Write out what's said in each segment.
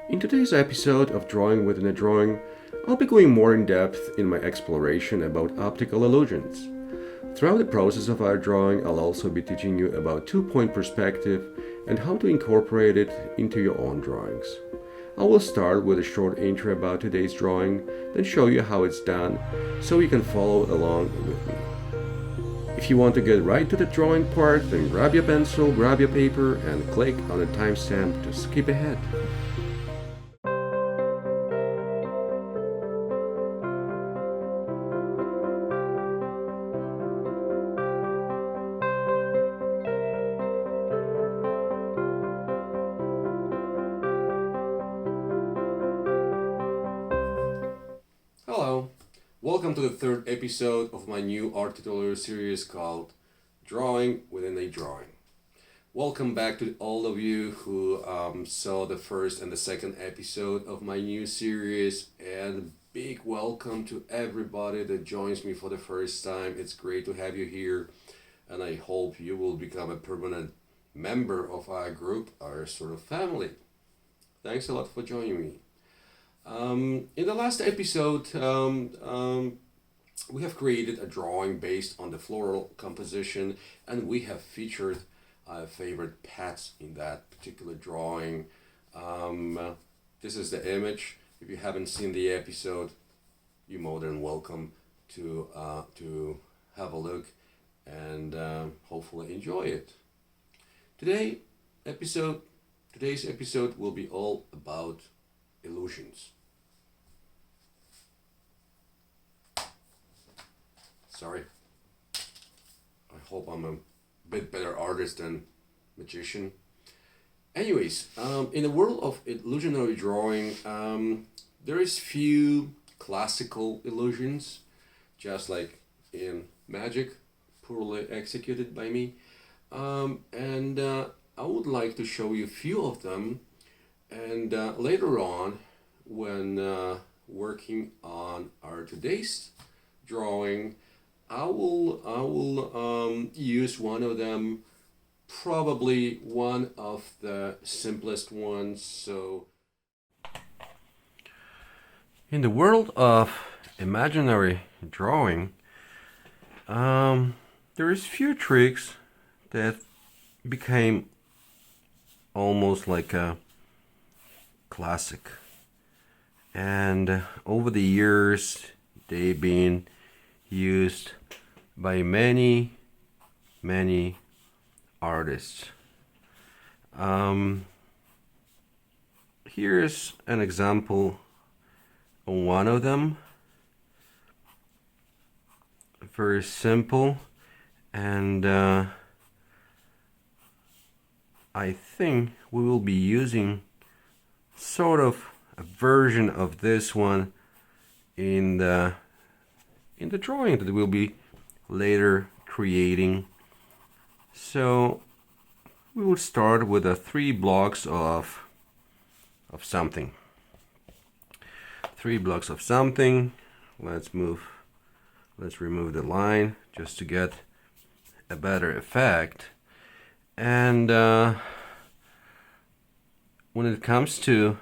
In today's episode of Drawing Within a Drawing, I'll be going more in depth in my exploration about optical illusions. Throughout the process of our drawing, I'll also be teaching you about two-point perspective and how to incorporate it into your own drawings. I will start with a short intro about today's drawing, then show you how it's done so you can follow along with me. If you want to get right to the drawing part, then grab your pencil, grab your paper, and click on the timestamp to skip ahead. Hello, welcome to the third episode of my new art tutorial series called Drawing Within a Drawing. Welcome back to all of you who saw the first and the second episode of my new series, and big welcome to everybody that joins me for the first time. It's great to have you here, and I hope you will become a permanent member of our group, our sort of family. Thanks a lot for joining me. In the last episode, we have created a drawing based on the floral composition, and we have featured our favorite pets in that particular drawing. This is the image. If you haven't seen the episode, you're more than welcome to have a look and hopefully enjoy it. Today's episode will be all about illusions. Sorry. I hope I'm a bit better artist than magician. Anyways, in the world of illusionary drawing, there is few classical illusions, just like in magic, poorly executed by me. And I would like to show you a few of them. And later on, when working on our today's drawing, I will use one of them, probably one of the simplest ones. So, in the world of imaginary drawing, there is few tricks that became almost like a classic, and over the years they've been used by many artists. Here's an example of one of them. Very simple, and I think we will be using sort of a version of this one in the drawing that we'll be later creating. So we will start with 3 blocks of something. 3 blocks of something. Let's remove the line just to get a better effect. And when it comes to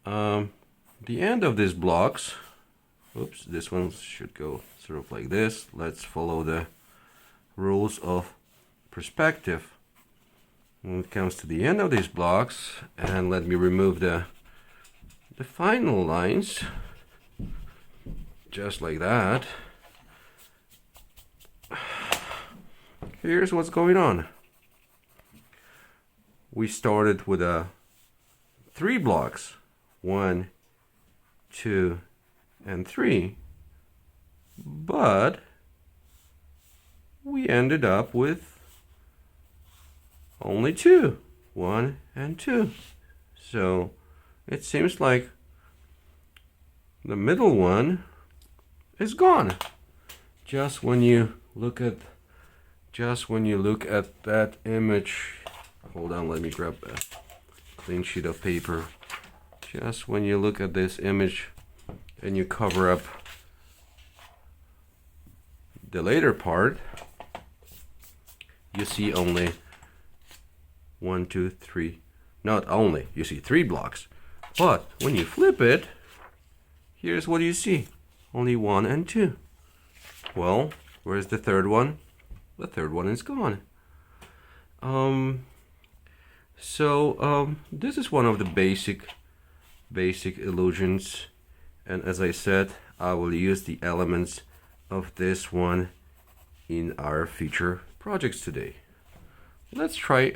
the end of these blocks, oops, this one should go sort of like this. Let's follow the rules of perspective. When it comes to the end of these blocks, and let me remove the final lines, just like that. Here's what's going on. We started with 3 blocks, 1, 2, and 3, but we ended up with only 2, 1 and 2. So it seems like the middle one is gone. Just when you look at that image, hold on, let me grab a clean sheet of paper. Just when you look at this image and you cover up the later part, you see only 1, 2, 3, not only you see 3 blocks, but when you flip it, here's what you see. Only 1 and 2. Well, where's the third one? The third one is gone. This is one of the basic illusions, and as I said, I will use the elements of this one in our future projects today. Let's try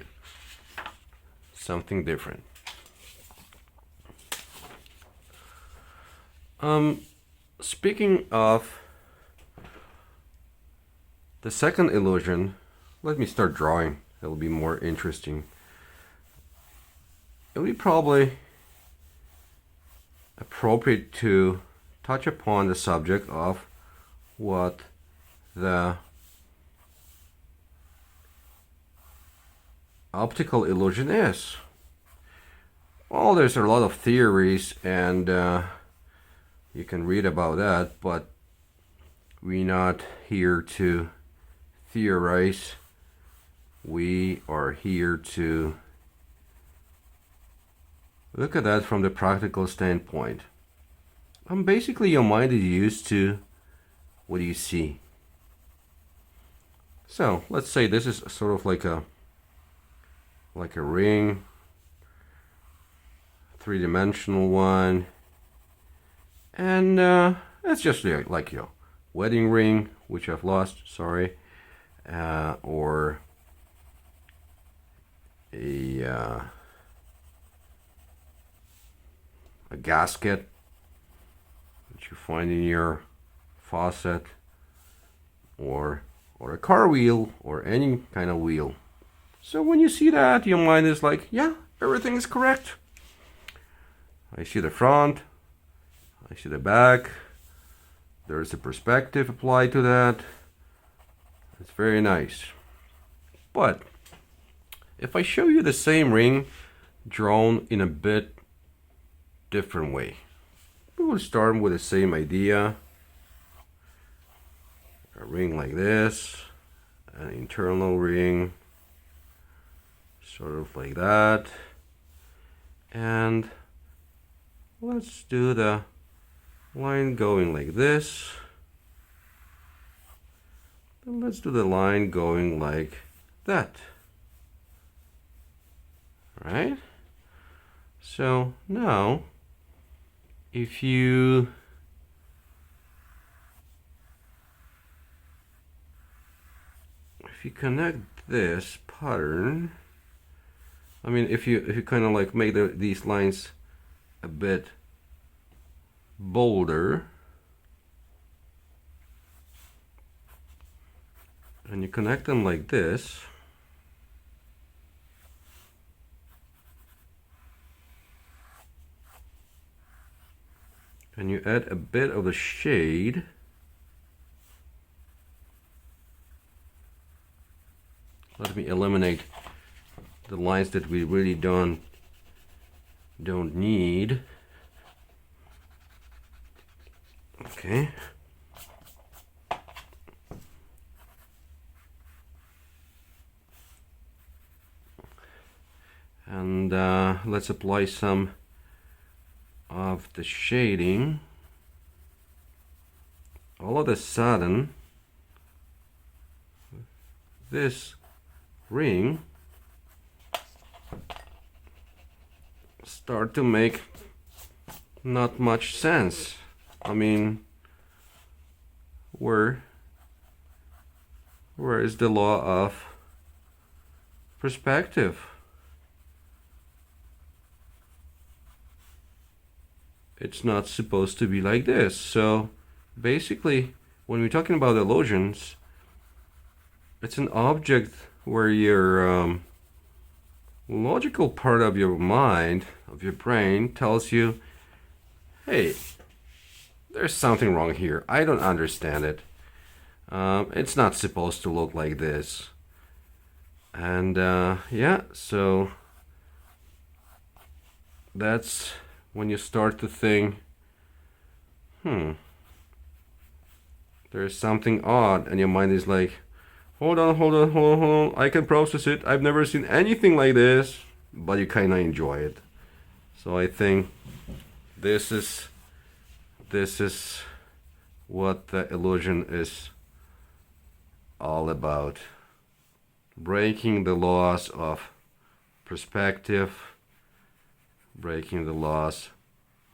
something different. Speaking of the second illusion, let me start drawing. It'll be more interesting. It'll be probably appropriate to touch upon the subject of what the optical illusion is. Well, there's a lot of theories, and you can read about that, but we're not here to theorize. We are here to look at that from the practical standpoint. Basically, your mind is used to what do you see. So let's say this is sort of like a ring, three-dimensional one, and it's just like your wedding ring, which I've lost, sorry, or a gasket that you find in your faucet, or a car wheel, or any kind of wheel. So when you see that, your mind is like, yeah, everything is correct. I see the front, I see the back, there's a perspective applied to that. It's very nice. But if I show you the same ring drawn in a bit different way, we will start with the same idea. A ring like this, an internal ring, sort of like that, and let's do the line going like this, and let's do the line going like that. Right? So now if you connect this pattern, I mean, if you kind of like make these lines a bit bolder, and you connect them like this, and you add a bit of the shade, let me eliminate the lines that we really don't need. Okay. And let's apply some of the shading. All of a sudden, this ring start to make not much sense. I mean, where is the law of perspective? It's not supposed to be like this. So basically, when we're talking about illusions, it's an object where your logical part of your mind, of your brain, tells you, hey, there's something wrong here. I don't understand it. It's not supposed to look like this. And yeah, so that's when you start to think, there's something odd, and your mind is like, hold on, I can process it. I've never seen anything like this. but you kind of enjoy it. So I think this is what the illusion is all about. Breaking the laws of perspective, breaking the laws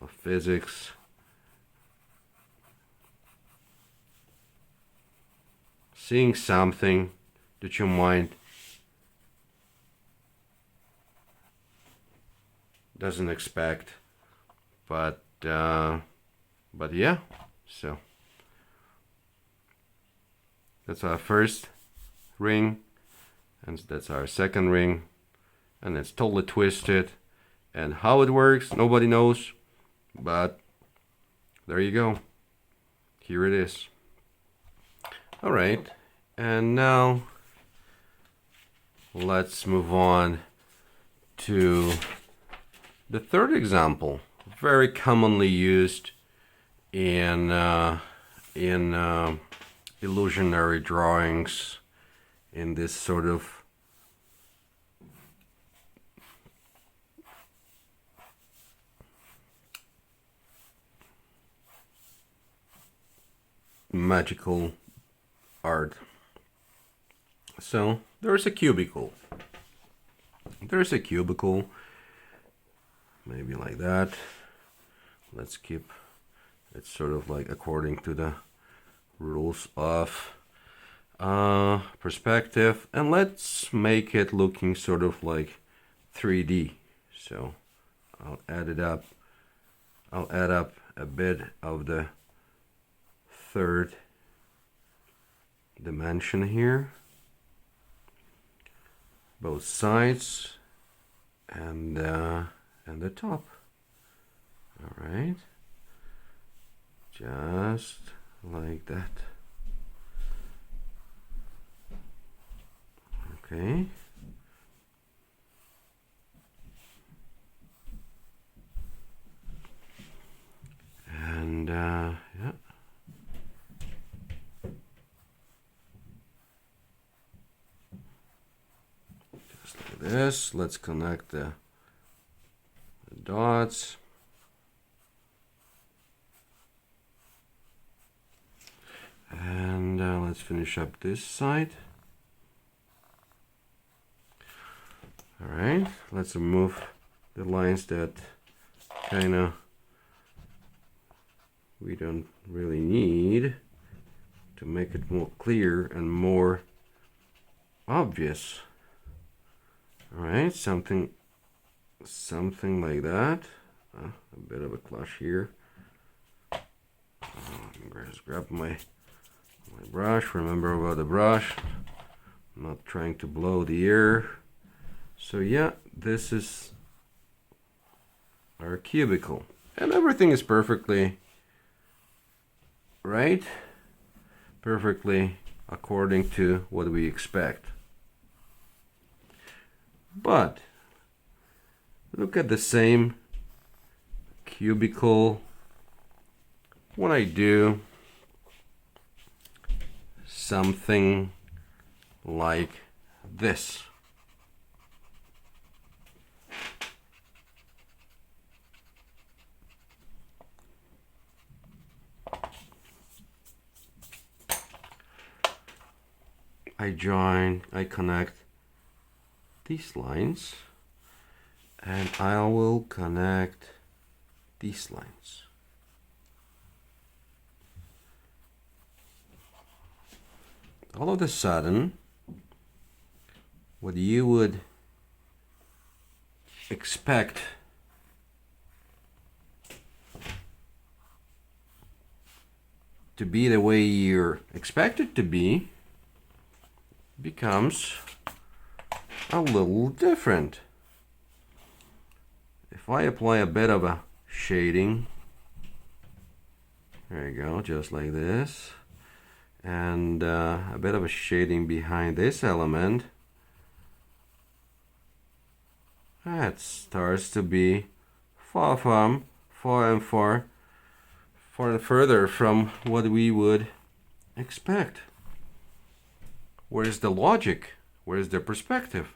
of physics, seeing something that your mind doesn't expect, but yeah, so that's our first ring, and that's our second ring, and it's totally twisted, and how it works nobody knows, but there you go, here it is. All right, and now let's move on to the third example, very commonly used in illusionary drawings, in this sort of magical art. So there's a cubicle. Maybe like that. Let's keep it sort of like according to the rules of perspective, and let's make it looking sort of like 3D. So I'll add up a bit of the third dimension here, both sides and the top. All right, just like that. Okay. And yeah. Just like this. Let's connect the dots. And let's finish up this side. All right, let's remove the lines that kind of we don't really need to make it more clear and more obvious. All right, something like that. A bit of a clash here. Just grab my brush. Remember about the brush. I'm not trying to blow the air. So yeah, this is our cubicle, and everything is perfectly right, perfectly according to what we expect. But look at the same cubicle when I do something like this. I connect these lines, and I will connect these lines. All of a sudden, what you would expect to be the way you're expected to be becomes a little different. If I apply a bit of a shading, there you go, just like this, and a bit of a shading behind this element, that starts to be far and further from what we would expect. Where's the logic? Where's the perspective?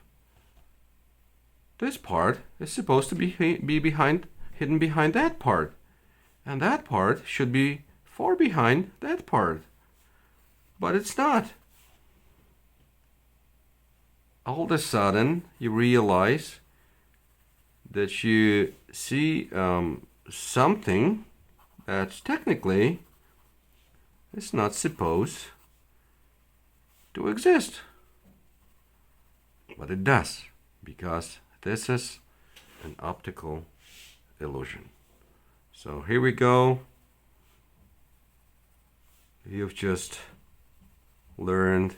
this part is supposed to be hidden behind that part, and that part should be far behind that part, but it's not. All of a sudden you realize that you see something that technically is not supposed to exist, but it does, because this is an optical illusion. So here we go. You've just learned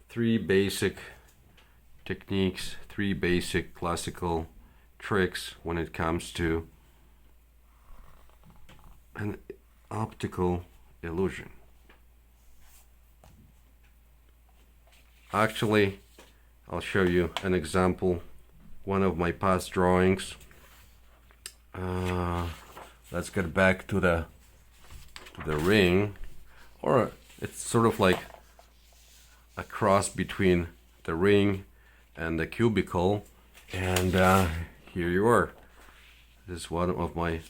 three basic techniques, three basic classical tricks when it comes to an optical illusion. Actually, I'll show you an example. One of my past drawings. Let's get back to the ring, or it's sort of like a cross between the ring and the cubicle, and here you are. This is one of my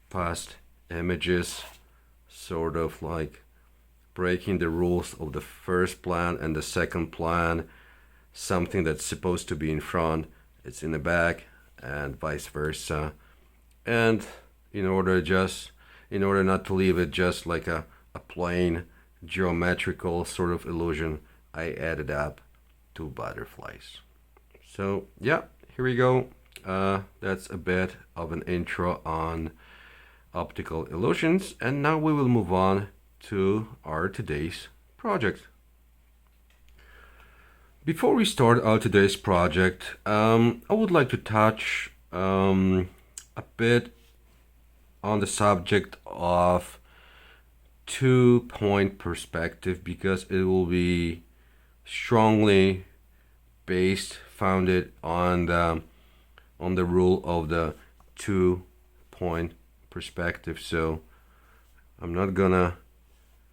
past images, sort of like breaking the rules of the first plan and the second plan. Something that's supposed to be in front, it's in the back, and vice versa. And in order not to leave it just like a plain geometrical sort of illusion, I added up two butterflies. So yeah, here we go. That's a bit of an intro on optical illusions, and now we will move on to our today's project. Before we start our today's project, I would like to touch a bit on the subject of two-point perspective, because it will be strongly founded on the rule of the two-point perspective. So I'm not gonna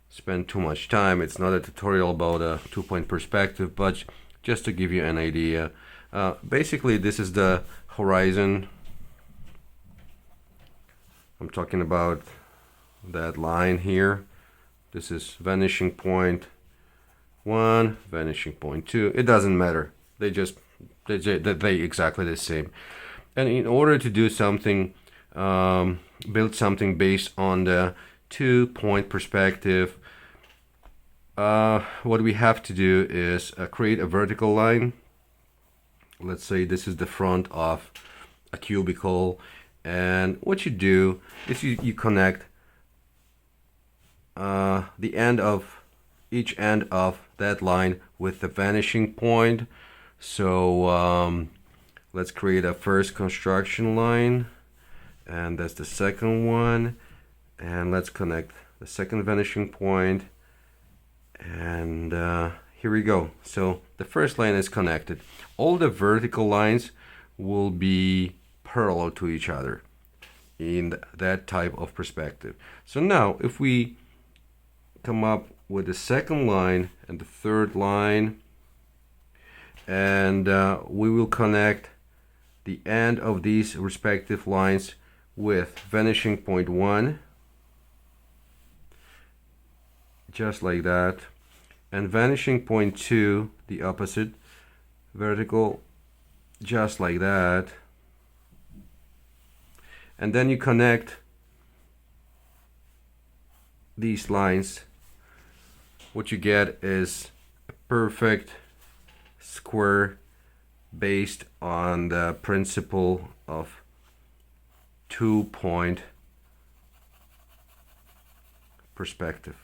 spend too much time. It's not a tutorial about a two-point perspective, but just to give you an idea. Basically, this is the horizon. I'm talking about that line here. This is vanishing point 1, vanishing point 2. It doesn't matter. They exactly the same. And in order to do something, build something based on the two-point perspective, what we have to do is create a vertical line. Let's say this is the front of a cubicle, and what you do is you connect the end of each end of that line with the vanishing point. So let's create a first construction line, and that's the second one, and let's connect the second vanishing point, and here we go. So the first line is connected. All the vertical lines will be parallel to each other in that type of perspective. So now if we come up with the second line and the third line, and we will connect the end of these respective lines with vanishing point 1, just like that, and vanishing point 2, the opposite vertical, just like that. And then you connect these lines. What you get is a perfect square based on the principle of two-point perspective.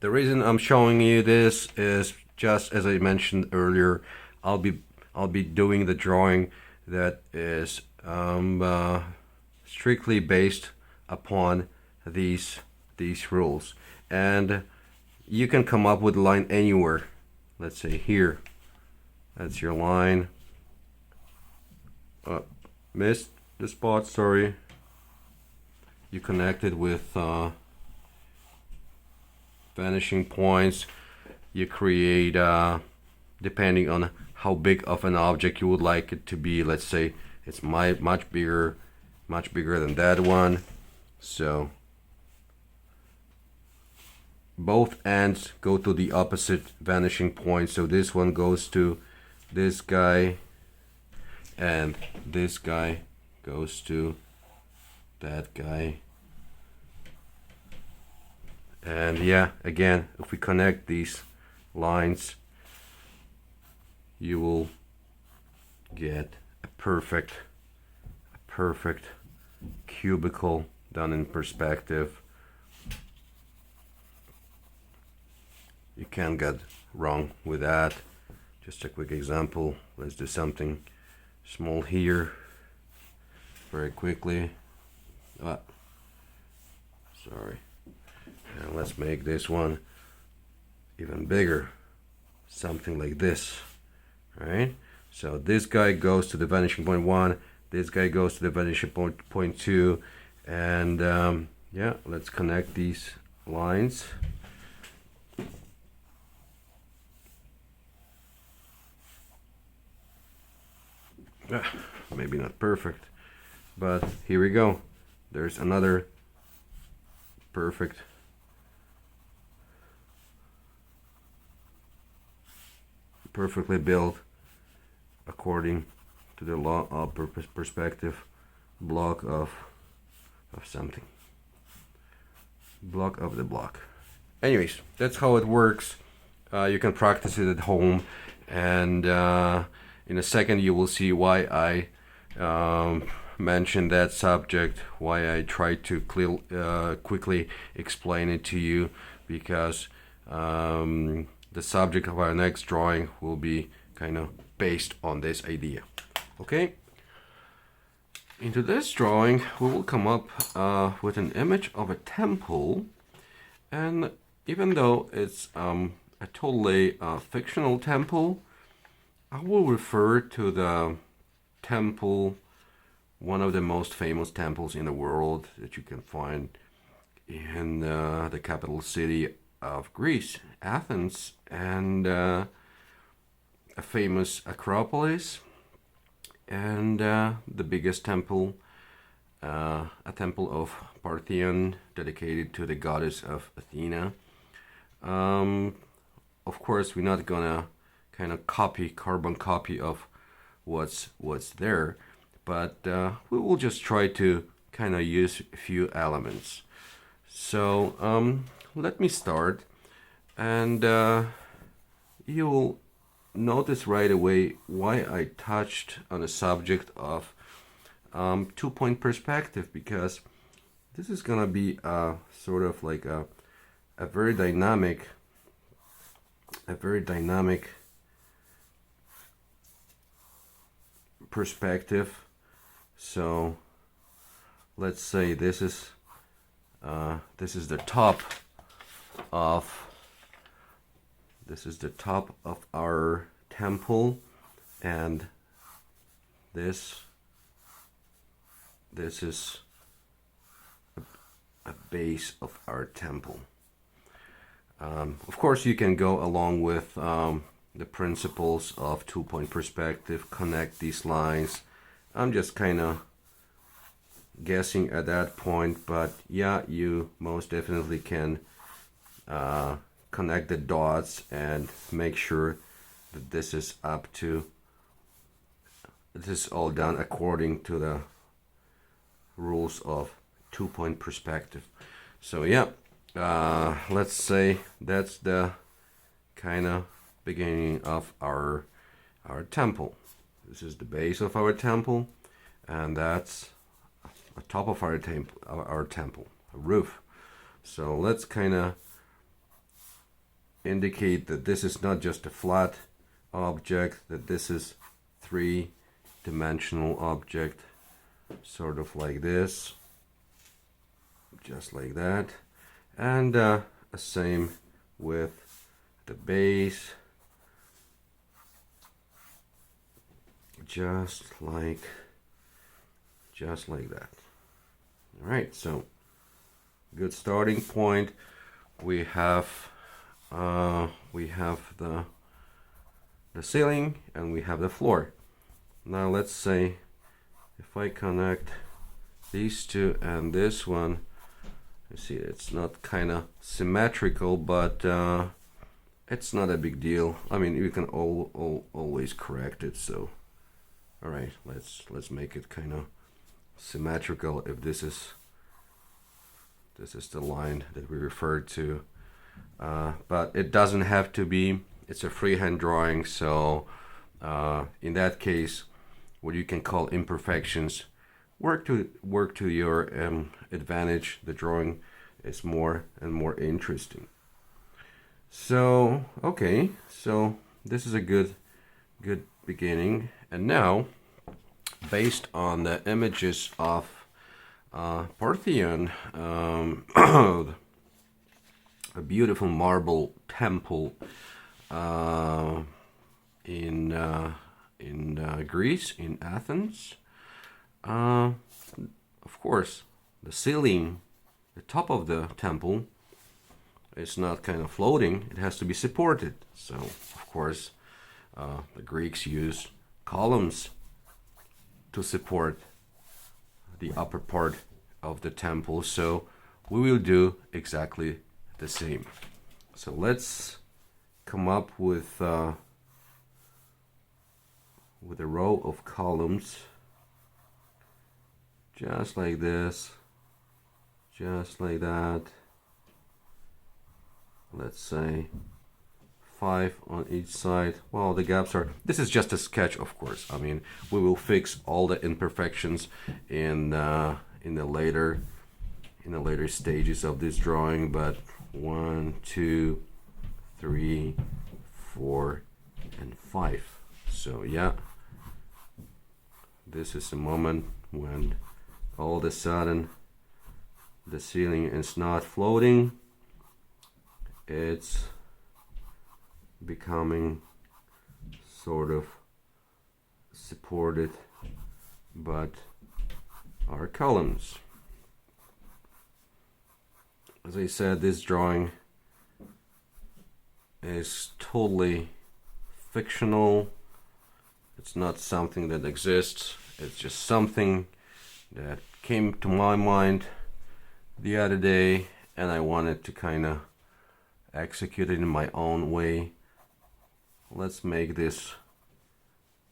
The reason I'm showing you this is, just as I mentioned earlier, I'll be doing the drawing that is strictly based upon these rules, and you can come up with a line anywhere. Let's say here, that's your line. Missed the spot, sorry. You connect it with vanishing points. You create depending on how big of an object you would like it to be. Let's say it's much bigger than that one. So both ends go to the opposite vanishing point. So this one goes to this guy, and this guy goes to that guy. And yeah, again, if we connect these lines, you will get a perfect cubicle done in perspective. You can't get wrong with that. Just a quick example. Let's do something small here very quickly. Sorry. And let's make this one even bigger, something like this, right? So this guy goes to the vanishing point 1, this guy goes to the vanishing point 2, and yeah, let's connect these lines. Maybe not perfect, but here we go. There's another perfectly built according to the law of perspective block of something. Block of the block. Anyways, that's how it works. You can practice it at home, and in a second you will see why I mentioned that subject, why I tried to quickly explain it to you, because the subject of our next drawing will be kind of based on this idea. Okay? Into this drawing, we will come up with an image of a temple, and even though it's a totally fictional temple, I will refer to the temple, one of the most famous temples in the world that you can find in the capital city of Greece, Athens, and a famous Acropolis, and the biggest temple, a temple of Parthenon, dedicated to the goddess of Athena. Of course, we're not gonna kind of carbon copy of what's there, but we will just try to kind of use a few elements. So let me start, and you will notice right away why I touched on the subject of two-point perspective, because this is gonna be sort of like a very dynamic perspective. So let's say this is the top of our temple, and this is a base of our temple. Of course, you can go along with the principles of two-point perspective, connect these lines. I'm just kind of guessing at that point, but yeah, you most definitely can connect the dots and make sure that this is all done according to the rules of two-point perspective. So yeah, let's say that's the kind of beginning of our temple. This is the base of our temple, and that's the top of our temple, a roof. So let's kind of indicate that this is not just a flat object, that this is three-dimensional object, sort of like this, just like that, and same with the base, just like that. All right, so good starting point. We have the the ceiling and we have the floor. Now let's say if I connect these two and this one, you see it's not kind of symmetrical, but it's not a big deal. I mean, you can always correct it. So all right, let's make it kind of symmetrical. If this is the line that we referred to, but it doesn't have to be. It's a freehand drawing, so in that case, what you can call imperfections work to your advantage. The drawing is more and more interesting. So okay, so this is a good beginning. And now, based on the images of Parthenon, a beautiful marble temple in Greece, in Athens. Of course, the ceiling, the top of the temple, is not kind of floating. It has to be supported. So, of course, the Greeks used columns to support the upper part of the temple. So we will do exactly the same. So let's come up with a row of columns, just like this, just like that. Let's say 5 on each side. Well, the gaps are, this is just a sketch, of course. I mean, we will fix all the imperfections in the later stages of this drawing. But 1, 2, 3, 4, and 5. So yeah, this is a moment when all of a sudden the ceiling is not floating. It's becoming sort of supported but our columns. As I said, this drawing is totally fictional. It's not something that exists. It's just something that came to my mind the other day, and I wanted to kind of execute it in my own way. Let's make this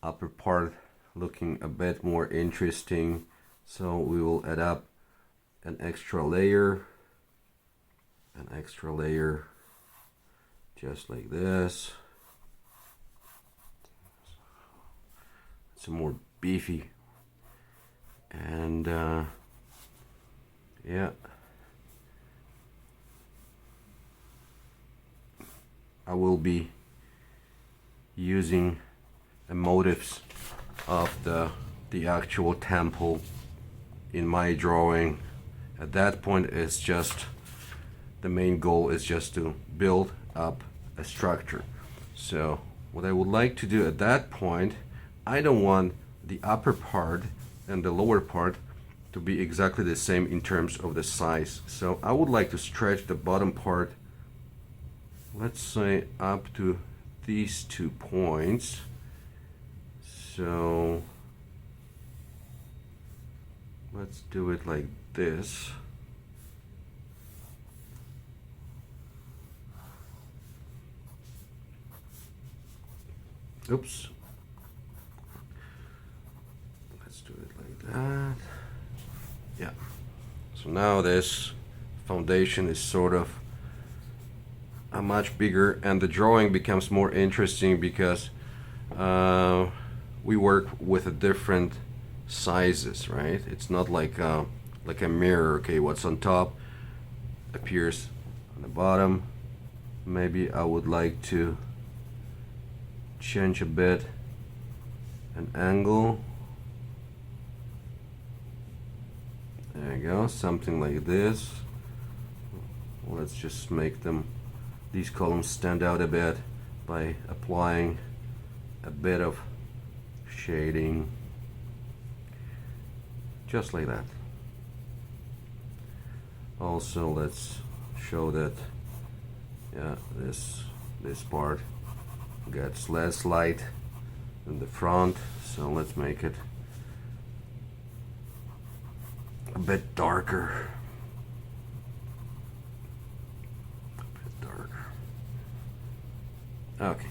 upper part looking a bit more interesting. So we will add up an extra layer, just like this. It's more beefy, and yeah, I will be using the motifs of the actual temple in my drawing. At that point, it's just the main goal is just to build up a structure. So what I would like to do at that point, I don't want the upper part and the lower part to be exactly the same in terms of the size. So I would like to stretch the bottom part, let's say up to these 2 points. So let's do it like this. Oops. Let's do it like that. Yeah. So now this foundation is sort of a much bigger, and the drawing becomes more interesting because we work with different sizes, right? It's not like a mirror. Okay, what's on top appears on the bottom. Maybe I would like to change a bit an angle. There you go, something like this. Let's just make these columns stand out a bit by applying a bit of shading, just like that. Also, let's show that, yeah, this part gets less light in the front, so let's make it a bit darker. Okay,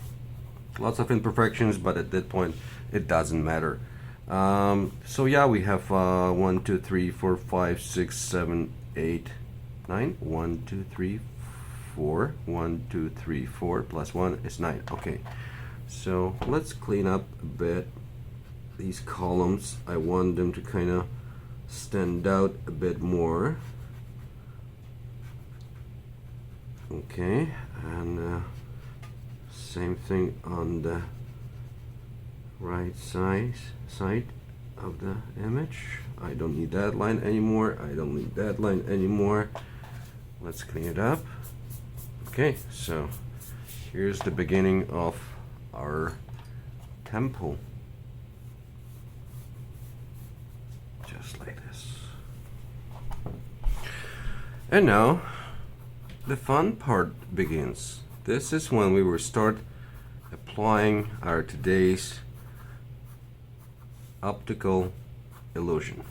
lots of imperfections, but at that point it doesn't matter. So yeah, we have 1, 2, 3, 4, 5, 6, 7, 8, 9. 1, 2, 3, 4. 1, 2, 3, 4 plus 1 is 9. Okay, so let's clean up a bit these columns. I want them to kind of stand out a bit more. Okay, and same thing on the right side of the image. I don't need that line anymore. I don't need that line anymore. Let's clean it up. Okay, so here's the beginning of our temple. Just like this. And now the fun part begins. This is when we will start applying our today's optical illusion.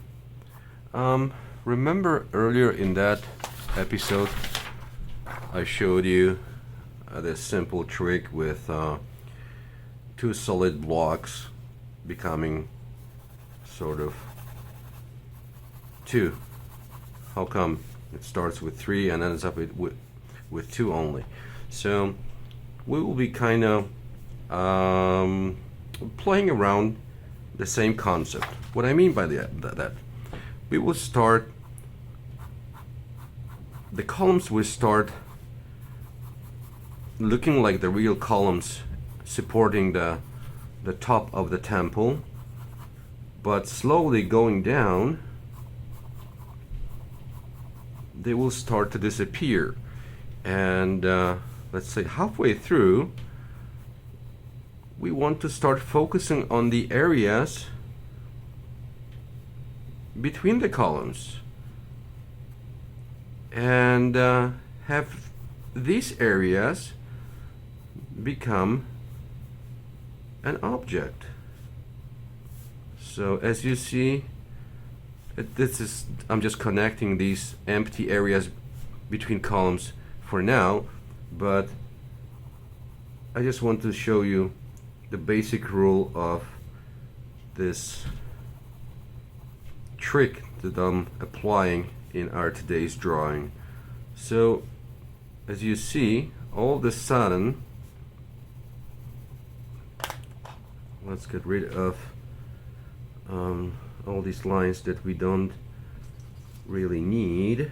Remember earlier in that episode I showed you this simple trick with two solid blocks becoming sort of two. How come it starts with 3 and ends up with 2 only? So we will be kind of playing around the same concept. What I mean by that we will start, the columns will start looking like the real columns supporting the top of the temple, but slowly going down they will start to disappear, and let's say halfway through we want to start focusing on the areas between the columns and have these areas become an object. So as you see, I'm just connecting these empty areas between columns for now, but I just want to show you the basic rule of this trick that I'm applying in our today's drawing. So as you see, all of a sudden, let's get rid of all these lines that we don't really need,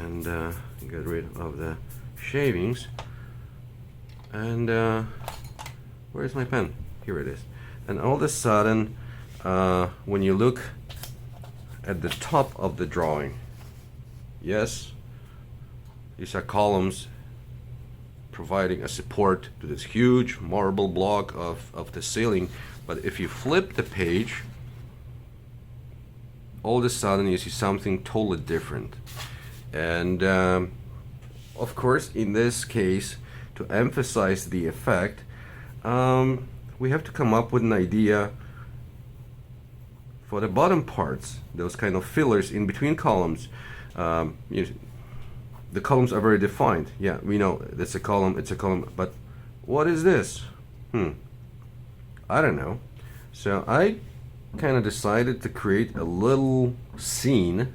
and get rid of the shavings. And where's my pen? Here it is. And all of a sudden, when you look at the top of the drawing, yes, these are columns providing a support to this huge marble block of the ceiling. But if you flip the page, all of a sudden you see something totally different. And of course, in this case, to emphasize the effect, we have to come up with an idea for the bottom parts, those kind of fillers in between columns. The columns are very defined. Yeah, we know it's a column, but what is this? I don't know. So I kind of decided to create a little scene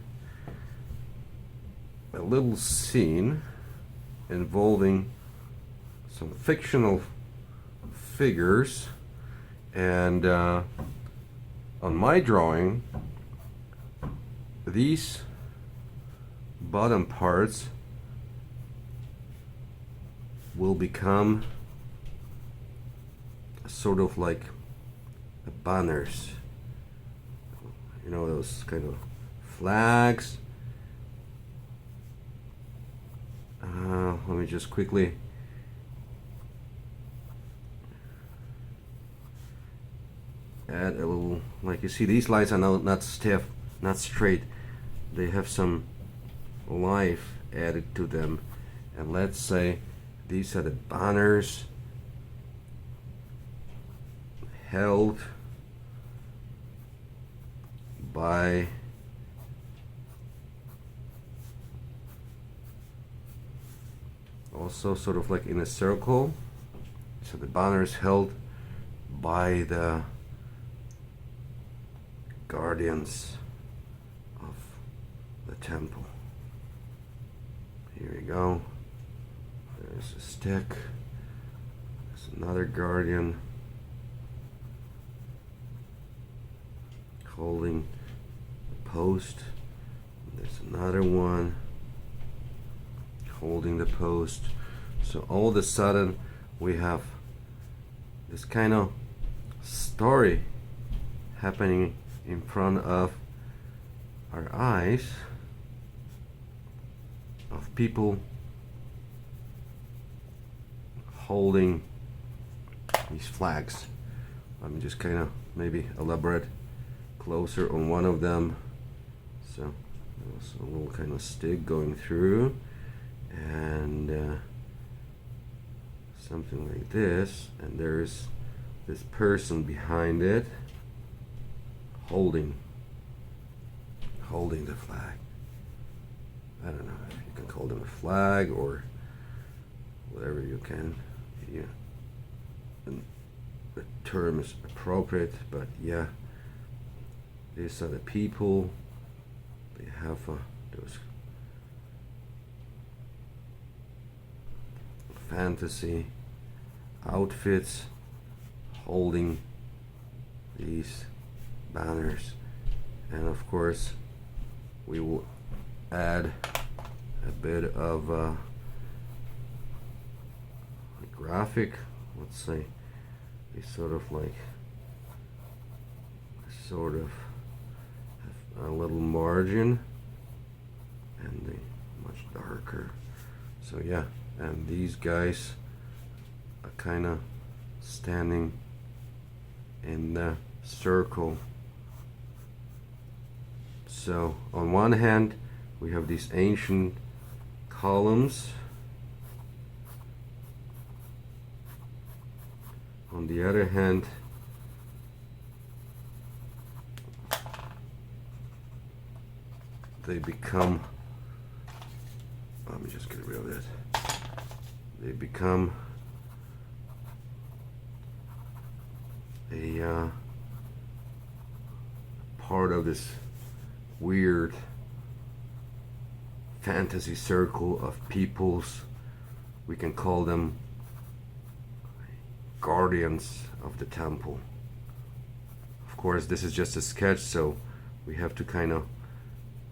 involving some fictional figures, and on my drawing, these bottom parts will become sort of like banners, you know, those kind of flags. Let me just quickly add a little, like you see, these lines are not stiff, not straight. They have some life added to them. And let's say these are the banners held by also sort of like in a circle. So the banner is held by the guardians of the temple. Here we go. There's a stick. There's another guardian holding the post. There's another one holding the post. So all of a sudden we have this kind of story happening in front of our eyes of people holding these flags. Let me just kind of maybe elaborate closer on one of them. So there's a little kind of stick going through, and something like this, and there's this person behind it holding the flag. I don't know if you can call them a flag or whatever you can. Yeah, and the term is appropriate, but yeah, these are the people. They have those fantasy outfits holding these banners, and of course we will add a bit of a graphic, let's say. They sort of have a little margin, and they much darker. So yeah, and these guys are kind of standing in the circle. So on one hand we have these ancient columns, on the other hand they become, let me just get rid of that, they become a part of this weird fantasy circle of peoples. We can call them guardians of the temple. Of course, this is just a sketch, so we have to kind of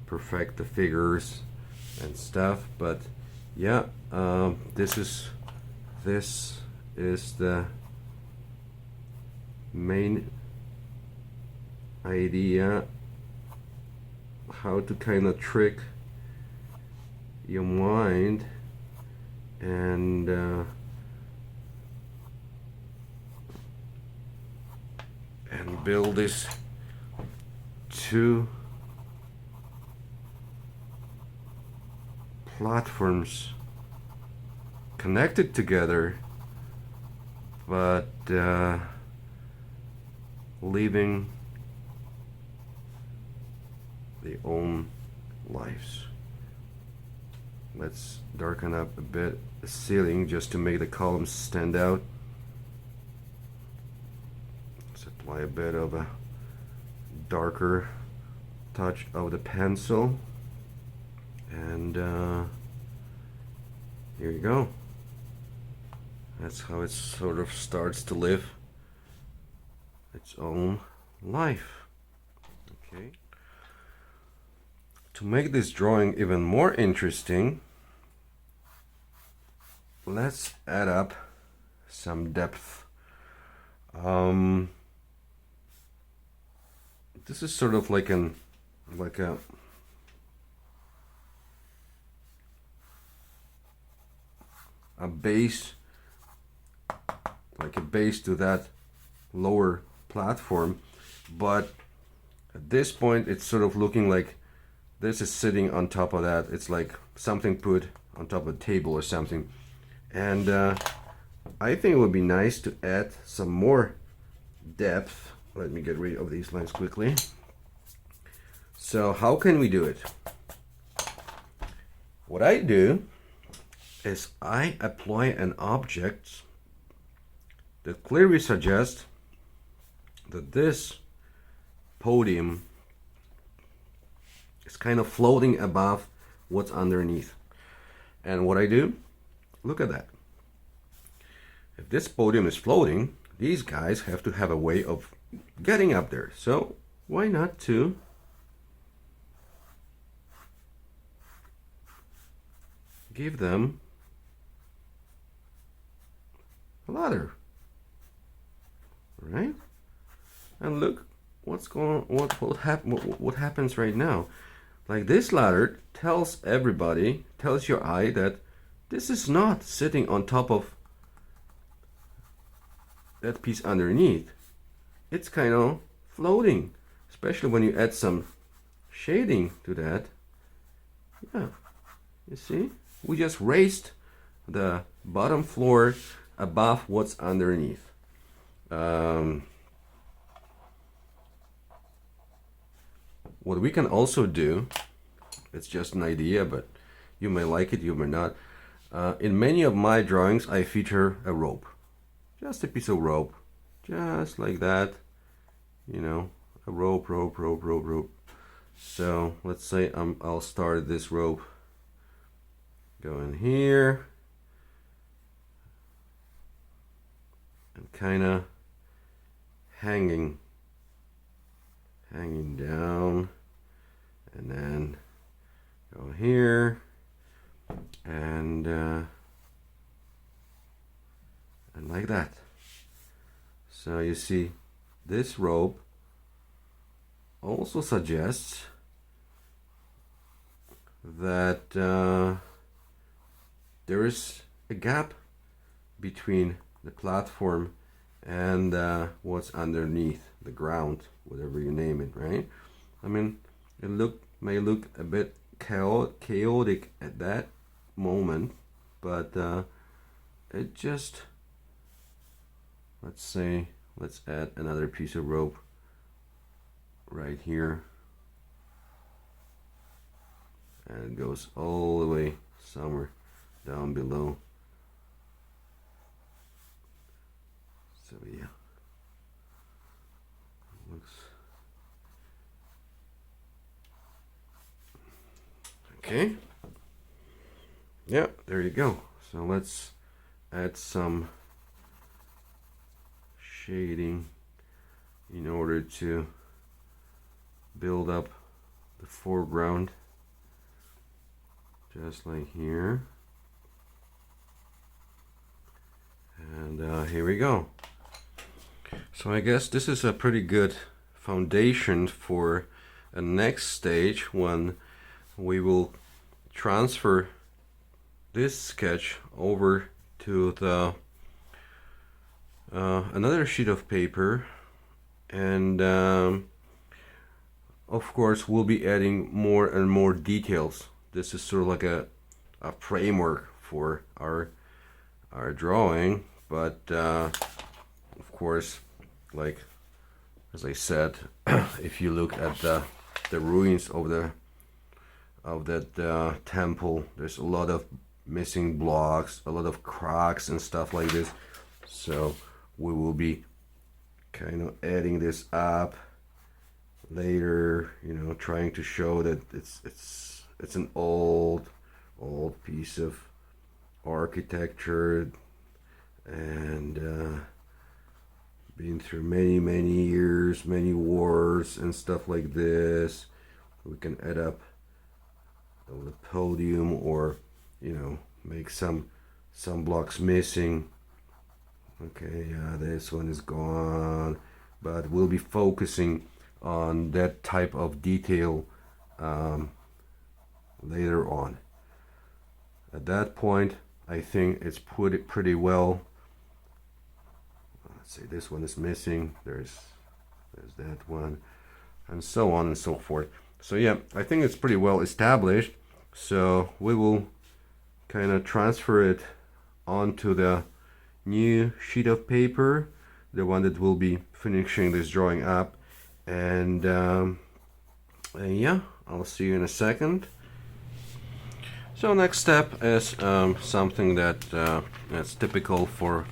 perfect the figures and stuff, but yeah, this is the main idea, how to kind of trick your mind and build this two platforms connected together, but living their own lives. Let's darken up a bit the ceiling just to make the columns stand out. Let's apply a bit of a darker touch of the pencil, and here you go. That's how it sort of starts to live its own life. Okay. To make this drawing even more interesting, let's add up some depth. This is sort of like a base, like a base to that lower platform, but at this point it's sort of looking like this is sitting on top of that. It's like something put on top of a table or something, and I think it would be nice to add some more depth. Let me get rid of these lines quickly. So how can we do it? What I do is I apply an object that clearly suggests that this podium is kind of floating above what's underneath. And what I do, look at that. If this podium is floating, these guys have to have a way of getting up there. So why not to give them a ladder, right? And look what's going on, what happens right now. Like, this ladder tells everybody, tells your eye that this is not sitting on top of that piece underneath. It's kind of floating, especially when you add some shading to that. Yeah, you see, we just raised the bottom floor above what's underneath. What we can also do, it's just an idea, but you may like it, you may not. In many of my drawings, I feature a rope. Just a piece of rope. Just like that. You know, a rope. So let's say I'll start this rope going here. And kind of hanging down, and then go here, and like that. So you see, this rope also suggests that there is a gap between the platform and what's underneath, the ground, whatever you name it, right? I mean, it may look a bit chaotic at that moment, but it just, let's add another piece of rope right here, and it goes all the way somewhere down below. So yeah, looks okay. Yeah, there you go. So let's add some shading in order to build up the foreground, just like here. And here we go. So I guess this is a pretty good foundation for a next stage, when we will transfer this sketch over to the another sheet of paper, and of course we'll be adding more and more details. This is sort of like a framework for our drawing, but of course, like as I said, if you look at the ruins of that temple, there's a lot of missing blocks, a lot of cracks and stuff like this. So we will be kind of adding this up later, you know, trying to show that it's an old piece of architecture, and been through many years, many wars and stuff like this. We can add up the podium, or you know, make some blocks missing. Okay, yeah, this one is gone, but we'll be focusing on that type of detail later on. At that point, I think it's pretty well. Let's see, this one is missing. There's that one, and so on and so forth. So yeah, I think it's pretty well established. So we will kind of transfer it onto the new sheet of paper the one that will be finishing this drawing up. And yeah, I'll see you in a second. So next step is something that's typical for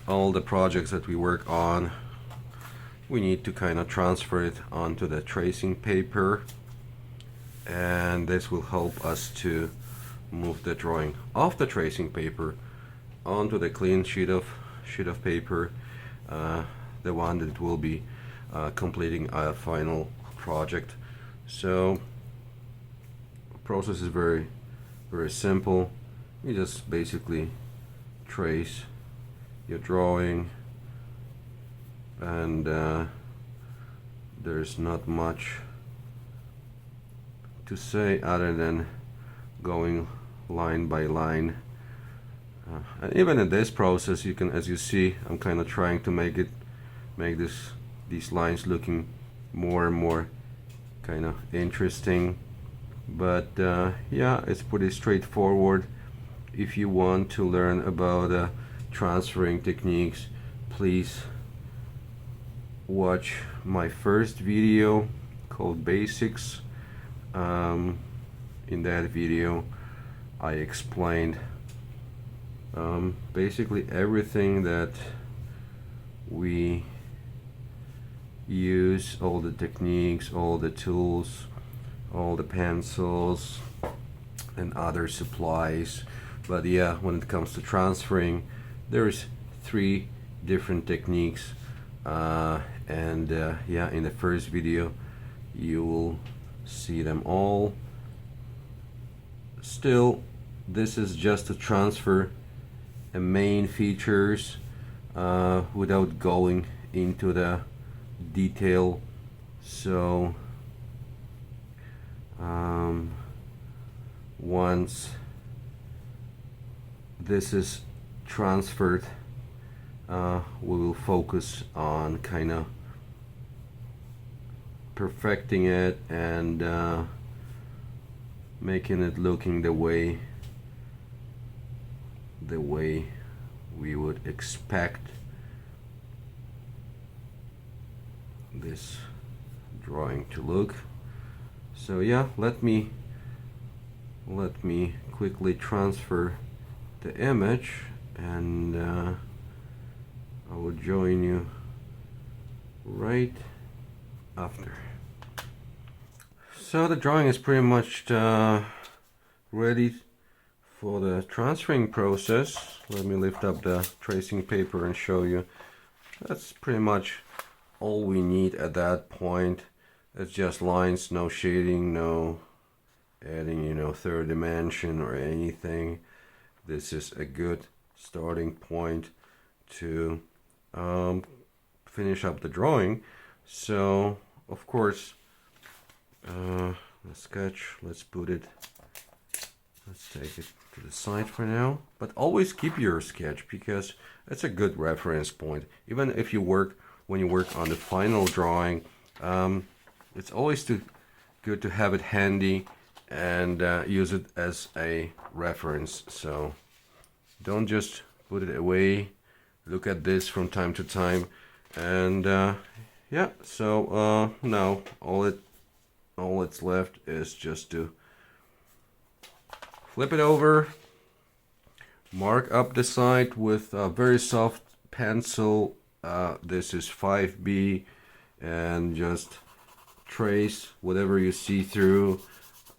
all the projects that we work on. We need to kind of transfer it onto the tracing paper, and this will help us to move the drawing off the tracing paper onto the clean sheet of paper, the one that will be completing a final project. So the process is very simple. You just basically trace your drawing, and there's not much to say other than going line by line. And even in this process, you can, as you see, I'm kind of trying to make these lines looking more and more kind of interesting. But yeah, it's pretty straightforward. If you want to learn about transferring techniques, please watch my first video called Basics. In that video I explained basically everything that we use, all the techniques, all the tools, all the pencils and other supplies. But yeah, when it comes to transferring, there's 3 different techniques, and yeah, in the first video you will see them all. Still, this is just to transfer the main features without going into the detail. So once this is transferred, we will focus on kind of perfecting it and making it looking the way we would expect this drawing to look. So yeah, let me quickly transfer the image, and I will join you right after. So the drawing is pretty much ready for the transferring process. Let me lift up the tracing paper and show you. That's pretty much all we need at that point. It's just lines, no shading, no adding, third dimension or anything. This is a good starting point to finish up the drawing. So of course, the sketch, let's take it to the side for now. But always keep your sketch, because it's a good reference point. Even if when you work on the final drawing, it's always good to have it handy and use it as a reference. So don't just put it away. Look at this from time to time. And yeah, so now all that's left is just to flip it over, mark up the side with a very soft pencil. This is 5B, and just trace whatever you see through.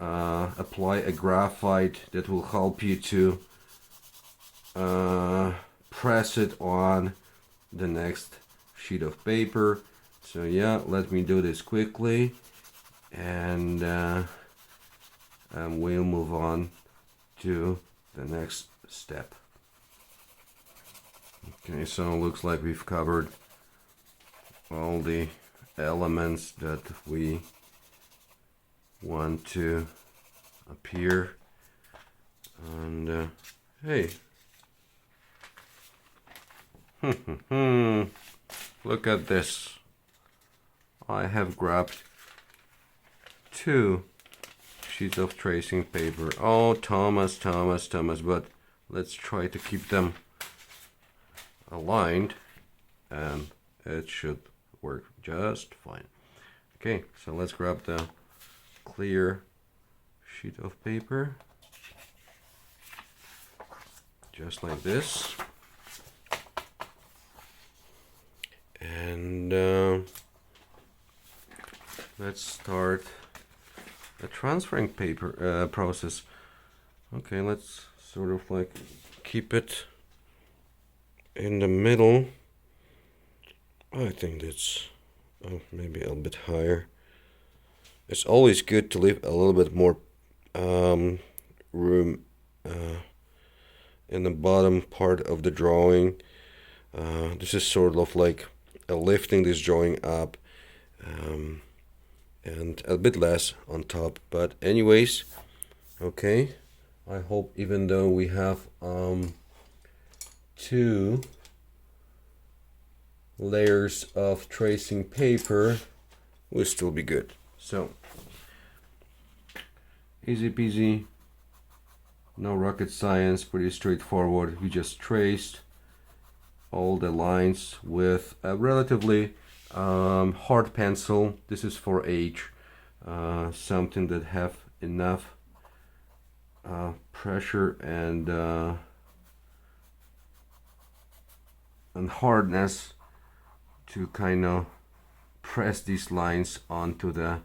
Apply a graphite that will help you to press it on the next sheet of paper. So yeah, let me do this quickly, and we'll move on to the next step. Okay, so it looks like we've covered all the elements that we want to appear. And hey, look at this. I have grabbed 2 sheets of tracing paper. Oh, Thomas, but let's try to keep them aligned. and it should work just fine. Okay, so let's grab the clear sheet of paper, just like this, and let's start the transferring paper process. Okay, let's sort of like keep it in the middle. I think that's maybe a little bit higher. It's always good to leave a little bit more room in the bottom part of the drawing. This is sort of like lifting this drawing up, and a bit less on top. But anyways, okay, I hope even though we have two layers of tracing paper, will still be good. So easy peasy, no rocket science, pretty straightforward. We just traced all the lines with a relatively hard pencil. This is for H, something that have enough pressure and hardness to kind of press these lines onto the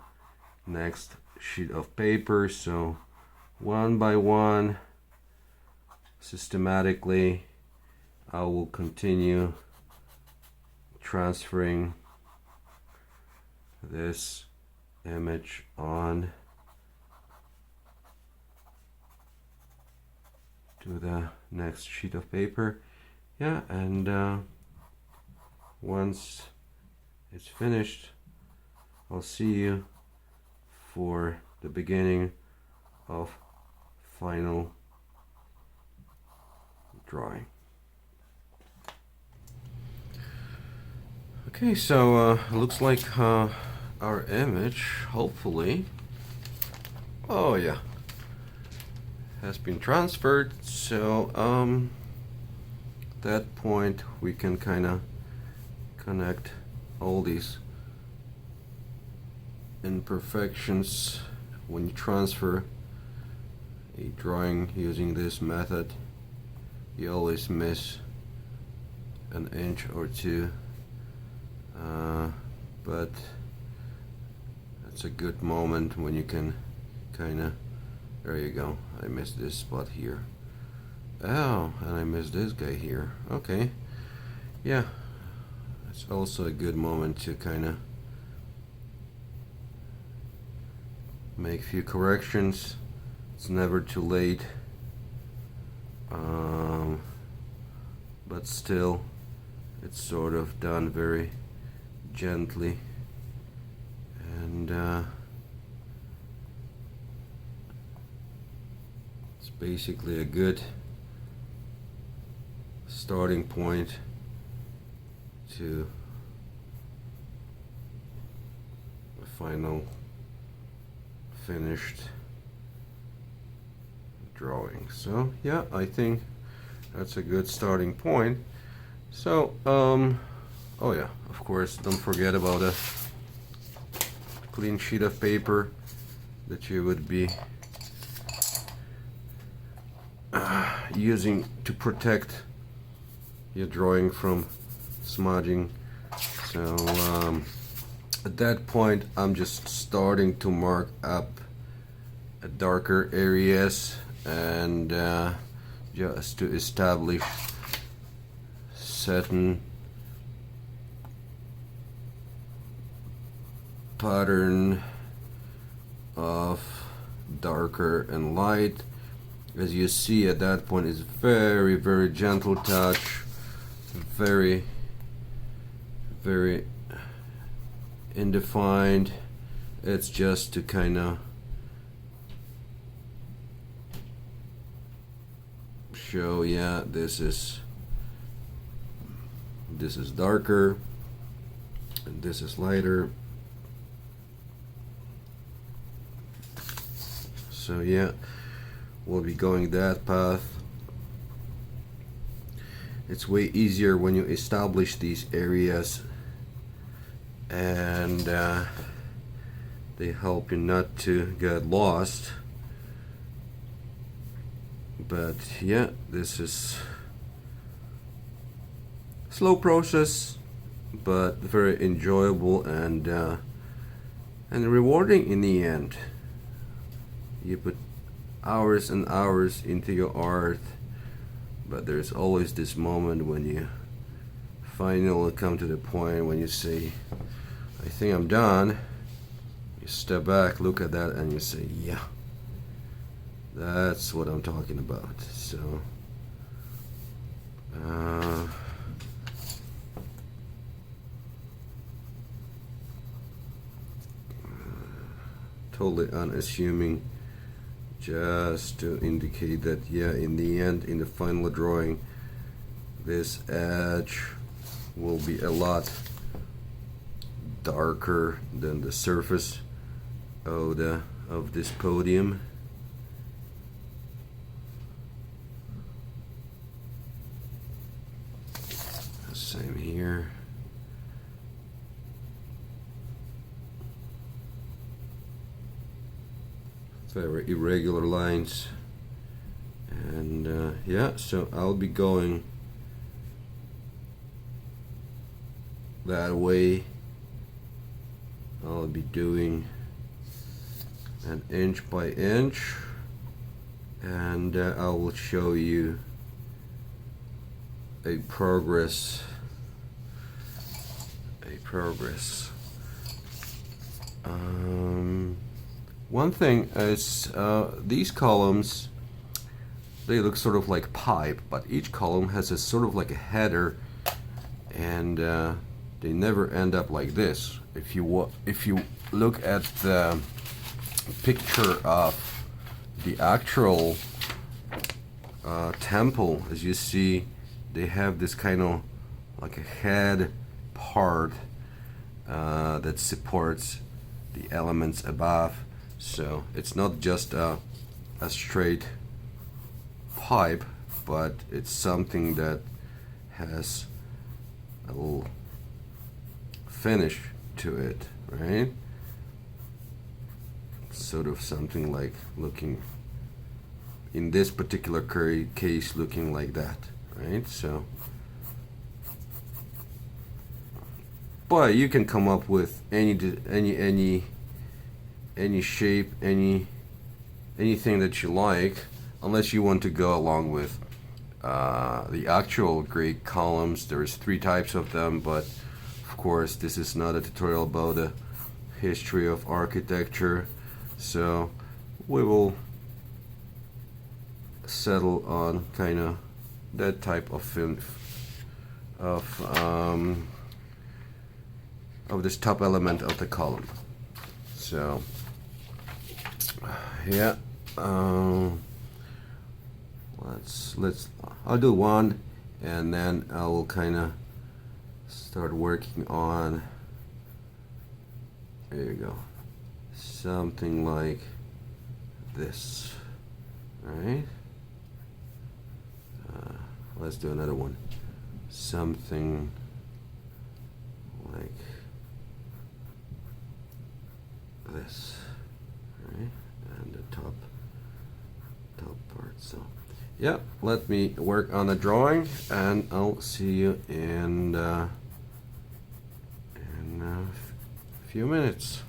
next sheet of paper. So one by one, systematically, I will continue transferring this image on to the next sheet of paper. Yeah, and once it's finished, I'll see you for the beginning of final drawing. Okay, so looks like our image, hopefully, oh yeah, has been transferred. So at that point we can kind of connect all these imperfections. When you transfer a drawing using this method, you always miss an inch or two, but it's a good moment when you can kind of, there you go, I missed this spot here, oh, and I missed this guy here. Okay, yeah, it's also a good moment to kind of make a few corrections. It's never too late, but still it's sort of done very gently, and it's basically a good starting point to a final finished drawing. So yeah, I think that's a good starting point. So oh yeah, of course, don't forget about a clean sheet of paper that you would be using to protect your drawing from smudging. So at that point I'm just starting to mark up darker areas, and just to establish certain pattern of darker and light. As you see, at that point is very, very gentle touch, very, very indefined. It's just to kind of show, yeah, this is darker and this is lighter. So yeah, we'll be going that path. It's way easier when you establish these areas, and they help you not to get lost. But yeah, this is slow process, but very enjoyable and rewarding in the end. You put hours and hours into your art, but there's always this moment when you finally come to the point when you say, I think I'm done. You step back, look at that, and you say, yeah, that's what I'm talking about. So totally unassuming, just to indicate that, yeah, in the end, in the final drawing, this edge will be a lot darker than the surface of this podium. Same here. Very irregular lines, and yeah, so I'll be going that way. I'll be doing an inch by inch, and I will show you a progress. One thing is these columns, they look sort of like pipe, but each column has a sort of like a header, and they never end up like this. If you look at the picture of the actual temple, as you see, they have this kind of like a head part that supports the elements above. So it's not just a straight pipe, but it's something that has a little finish to it, right? Sort of something like looking, in this particular case, looking like that, right? So, but you can come up with any shape, anything that you like, unless you want to go along with the actual Greek columns. There's 3 types of them, but of course this is not a tutorial about the history of architecture, so we will settle on kind of that type of this top element of the column. So yeah, I'll do one, and then I will kind of start working on, there you go, something like this, right? Let's do another one, something like this, right? And the top part. So yeah, let me work on the drawing, and I'll see you in a few minutes.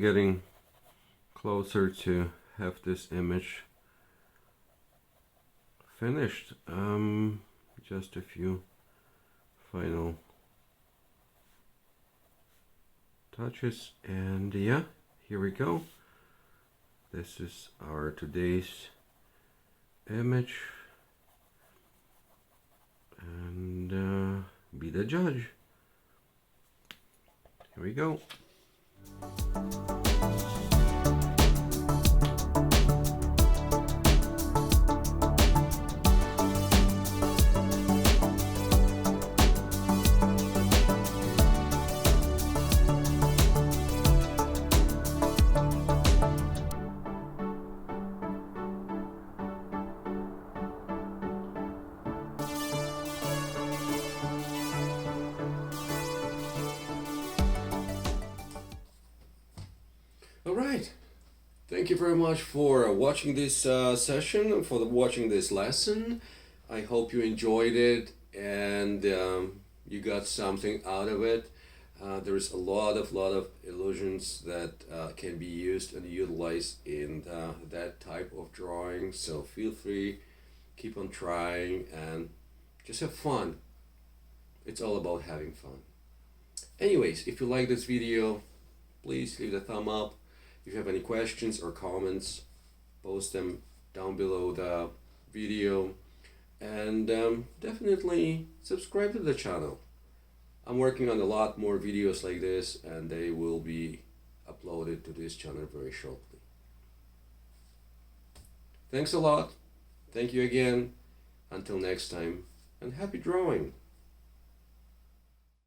getting closer to have this image finished. Just a few final touches, and yeah, here we go. This is our today's image, and be the judge. Here we go. All right. Thank you very much for watching this session, for watching this lesson. I hope you enjoyed it and you got something out of it. There's a lot of illusions that can be used and utilized in that type of drawing. So feel free, keep on trying, and just have fun. It's all about having fun. Anyways, if you like this video, please leave a thumb up. If you have any questions or comments, post them down below the video, and definitely subscribe to the channel. I'm working on a lot more videos like this, and they will be uploaded to this channel very shortly. Thanks a lot. Thank you again. Until next time, and happy drawing.